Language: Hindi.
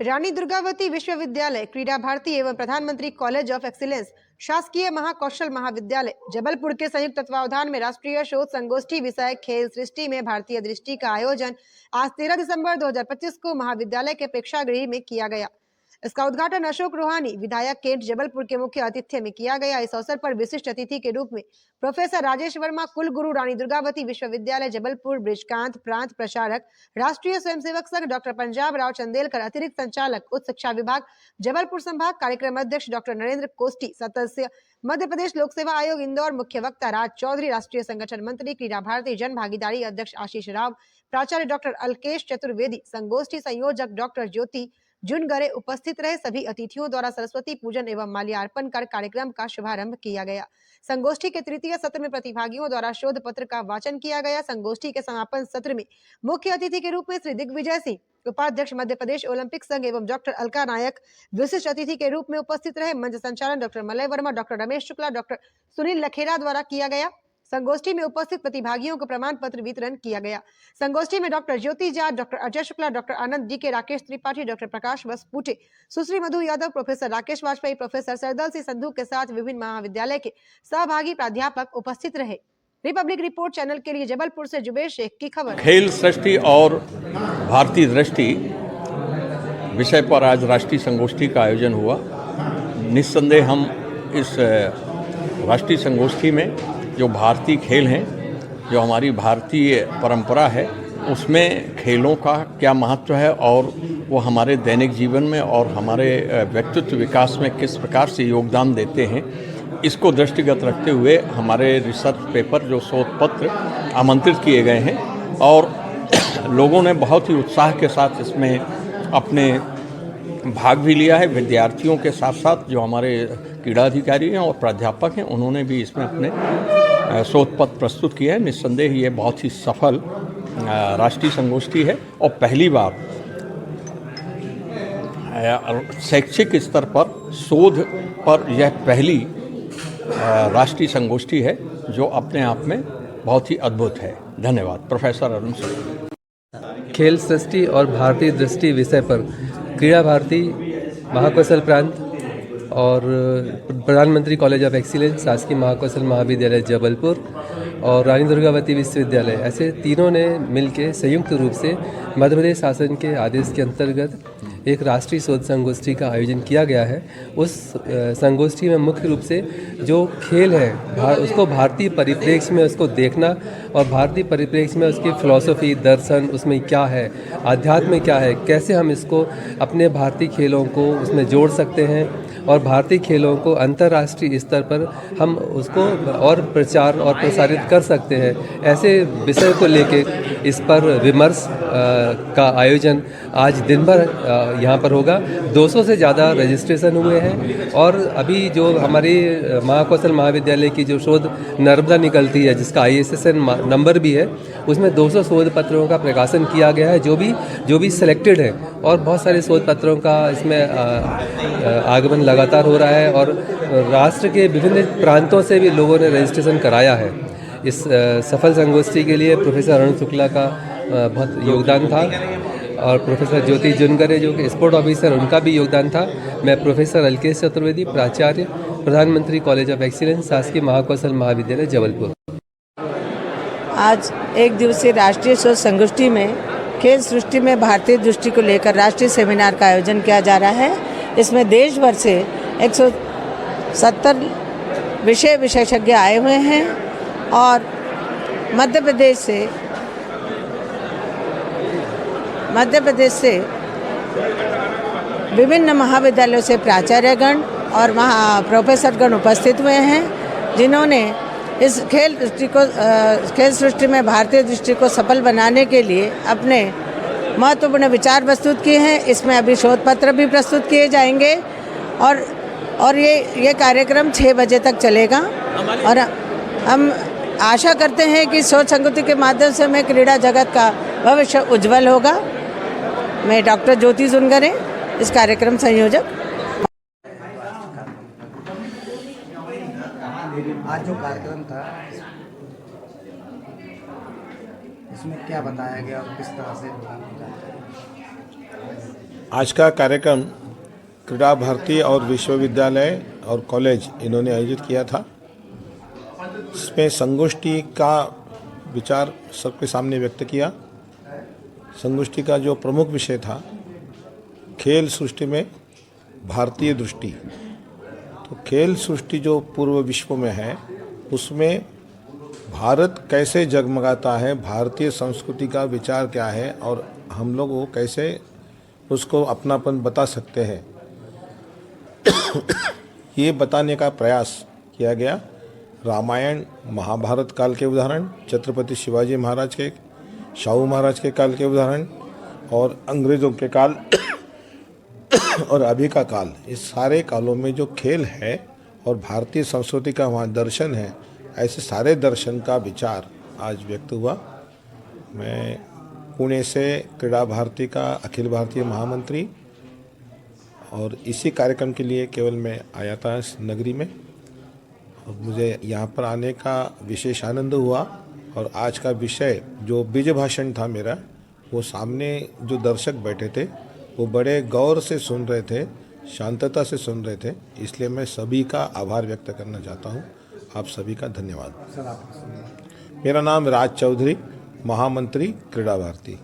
रानी दुर्गावती विश्वविद्यालय, क्रीड़ा भारती एवं प्रधानमंत्री कॉलेज ऑफ एक्सीलेंस, शासकीय महाकौशल महाविद्यालय जबलपुर के संयुक्त तत्वावधान में राष्ट्रीय शोध संगोष्ठी विषय खेल सृष्टि में भारतीय दृष्टि का आयोजन आज 13 दिसंबर 2025 को महाविद्यालय के प्रेक्षागृह में किया गया। इसका उद्घाटन अशोक रोहानी, विधायक केंट जबलपुर के मुख्य आतिथ्य में किया गया। इस अवसर पर विशिष्ट अतिथि के रूप में प्रोफेसर राजेश वर्मा, कुलगुरु रानी दुर्गावती विश्वविद्यालय जबलपुर, बृजकांत प्रांत प्रचारक, राष्ट्रीय स्वयंसेवक संघ डॉक्टर पंजाब राव चंदेलकर, अतिरिक्त संचालक उच्च शिक्षा विभाग जबलपुर संभाग, कार्यक्रम अध्यक्ष डॉक्टर नरेंद्र कोष्टी, सदस्य मध्य प्रदेश लोक सेवा आयोग इंदौर, मुख्य वक्ता राज चौधरी, राष्ट्रीय संगठन मंत्री क्रीड़ा भारती जन भागीदारी अध्यक्ष आशीष राव, प्राचार्य डॉक्टर अलकेश चतुर्वेदी, संगोष्ठी संयोजक डॉक्टर ज्योति जुनगरे उपस्थित रहे। सभी अतिथियों द्वारा सरस्वती पूजन एवं माल्यार्पण कर कार्यक्रम का शुभारंभ किया गया। संगोष्ठी के तृतीय सत्र में प्रतिभागियों द्वारा शोध पत्र का वाचन किया गया। संगोष्ठी के समापन सत्र में मुख्य अतिथि के रूप में श्री दिग्विजय सिंह, उपाध्यक्ष मध्य प्रदेश ओलंपिक संघ एवं डॉक्टर अलका नायक विशिष्ट अतिथि के रूप में उपस्थित रहे। मंच संचालन doctor Malay Verma, doctor Ramesh Shukla, doctor Sunil Lakhera द्वारा किया गया। संगोष्ठी में उपस्थित प्रतिभागियों को प्रमाण पत्र वितरण किया गया। संगोष्ठी में डॉक्टर ज्योति जाट, डॉक्टर अजय शुक्ला, डॉक्टर आनंद जी के, राकेश त्रिपाठी, डॉक्टर प्रकाश वसपुटे, सुश्री मधु यादव, प्रोफेसर राकेश वाजपेयी, प्रोफेसर सरदल सिंह संधू के साथ विभिन्न महाविद्यालय के सहभागी प्राध्यापक उपस्थित रहे। रिपब्लिक रिपोर्ट चैनल के लिए जबलपुर से जुबेश शेख की खबर। खेल सृष्टि और भारतीय दृष्टि विषय पर आज राष्ट्रीय संगोष्ठी का आयोजन हुआ। निस्संदेह हम इस राष्ट्रीय संगोष्ठी में जो भारतीय खेल हैं, जो हमारी भारतीय परंपरा है, उसमें खेलों का क्या महत्व है और वो हमारे दैनिक जीवन में और हमारे व्यक्तित्व विकास में किस प्रकार से योगदान देते हैं, इसको दृष्टिगत रखते हुए हमारे रिसर्च पेपर जो शोध पत्र आमंत्रित किए गए हैं और लोगों ने बहुत ही उत्साह के साथ इसमें अपने भाग भी लिया है। विद्यार्थियों के साथ साथ जो हमारे क्रीड़ा अधिकारी हैं और प्राध्यापक हैं, उन्होंने भी इसमें अपने शोध पत्र प्रस्तुत किया है। निस्संदेह ये बहुत ही सफल राष्ट्रीय संगोष्ठी है और पहली बार शैक्षिक स्तर पर शोध पर यह पहली राष्ट्रीय संगोष्ठी है जो अपने आप में बहुत ही अद्भुत है। धन्यवाद। प्रोफेसर अरुण सिंह। खेल सृष्टि और भारतीय दृष्टि विषय पर क्रीड़ा भारती, महाकौशल प्रांत और प्रधानमंत्री कॉलेज ऑफ एक्सीलेंस, शासकीय महाकौशल महाविद्यालय जबलपुर और रानी दुर्गावती विश्वविद्यालय, ऐसे तीनों ने मिलकर संयुक्त रूप से मध्य प्रदेश शासन के आदेश के अंतर्गत एक राष्ट्रीय शोध संगोष्ठी का आयोजन किया गया है। उस संगोष्ठी में मुख्य रूप से जो खेल है उसको भारतीय परिप्रेक्ष्य में उसको देखना और भारतीय परिप्रेक्ष्य में उसकी फिलॉसफी, दर्शन, उसमें क्या है, आध्यात्म क्या है, कैसे हम इसको अपने भारतीय खेलों को उसमें जोड़ सकते हैं और भारतीय खेलों को अंतर्राष्ट्रीय स्तर पर हम उसको और प्रचार और प्रसारित कर सकते हैं। ऐसे विषय को लेके इस पर विमर्श का आयोजन आज दिन भर यहाँ पर होगा। 200 से ज़्यादा रजिस्ट्रेशन हुए हैं और अभी जो हमारी महाकौशल महाविद्यालय की जो शोध नर्मदा निकलती है, जिसका ISSN नंबर भी है, उसमें 200 शोध पत्रों का प्रकाशन किया गया है जो भी सिलेक्टेड है और बहुत सारे शोध पत्रों का इसमें आगमन लगातार हो रहा है और राष्ट्र के विभिन्न प्रांतों से भी लोगों ने रजिस्ट्रेशन कराया है। इस सफल संगोष्ठी के लिए प्रोफेसर अरुण शुक्ला का बहुत योगदान था और प्रोफेसर ज्योति जुनगरे जो कि स्पोर्ट ऑफिसर, उनका भी योगदान था। मैं प्रोफेसर अलकेश चतुर्वेदी, प्राचार्य, प्रधानमंत्री कॉलेज ऑफ एक्सीलेंस, शासकीय महाकौशल महाविद्यालय जबलपुर। आज एक दिवसीय राष्ट्रीय शोध संगोष्ठी में खेल सृष्टि में भारतीय दृष्टि को लेकर राष्ट्रीय सेमिनार का आयोजन किया जा रहा है। इसमें देश भर से 170 विषय विशेषज्ञ आए हुए हैं और मध्य प्रदेश से विभिन्न महाविद्यालयों से प्राचार्यगण और प्रोफेसरगण उपस्थित हुए हैं, जिन्होंने इस खेल सृष्टि में भारतीय दृष्टि को सफल बनाने के लिए अपने महत्वपूर्ण विचार प्रस्तुत किए हैं। इसमें अभी शोध पत्र भी प्रस्तुत किए जाएंगे और ये कार्यक्रम 6 बजे तक चलेगा और हम आशा करते हैं कि शोध संगोष्ठी के माध्यम से हमें क्रीड़ा जगत का भविष्य उज्जवल होगा। मैं डॉक्टर ज्योति जुनगरे, इस कार्यक्रम संयोजक। आज जो कार्यक्रम था इसमें क्या बताया गया और किस तरह से? आज का कार्यक्रम क्रीड़ा भारती और विश्वविद्यालय और कॉलेज इन्होंने आयोजित किया था। इसमें संगोष्ठी का विचार सबके सामने व्यक्त किया। संगोष्ठी का जो प्रमुख विषय था, खेल सृष्टि में भारतीय दृष्टि। तो खेल सृष्टि जो पूर्व विश्व में है, उसमें भारत कैसे जगमगाता है, भारतीय संस्कृति का विचार क्या है और हम लोग वो कैसे उसको अपनापन बता सकते हैं, ये बताने का प्रयास किया गया। रामायण महाभारत काल के उदाहरण, छत्रपति शिवाजी महाराज के, शाहू महाराज के काल के उदाहरण और अंग्रेज़ों के काल और अभी का काल, इस सारे कालों में जो खेल है और भारतीय संस्कृति का वहाँ दर्शन है, ऐसे सारे दर्शन का विचार आज व्यक्त हुआ। मैं पुणे से क्रीड़ा भारती का अखिल भारतीय महामंत्री और इसी कार्यक्रम के लिए केवल मैं आया था इस नगरी में और मुझे यहाँ पर आने का विशेष आनंद हुआ। और आज का विषय जो बीज भाषण था मेरा, वो सामने जो दर्शक बैठे थे वो बड़े गौर से सुन रहे थे, शांतता से सुन रहे थे। इसलिए मैं सभी का आभार व्यक्त करना चाहता हूँ। आप सभी का धन्यवाद। मेरा नाम राज चौधरी, महामंत्री क्रीड़ा भारती।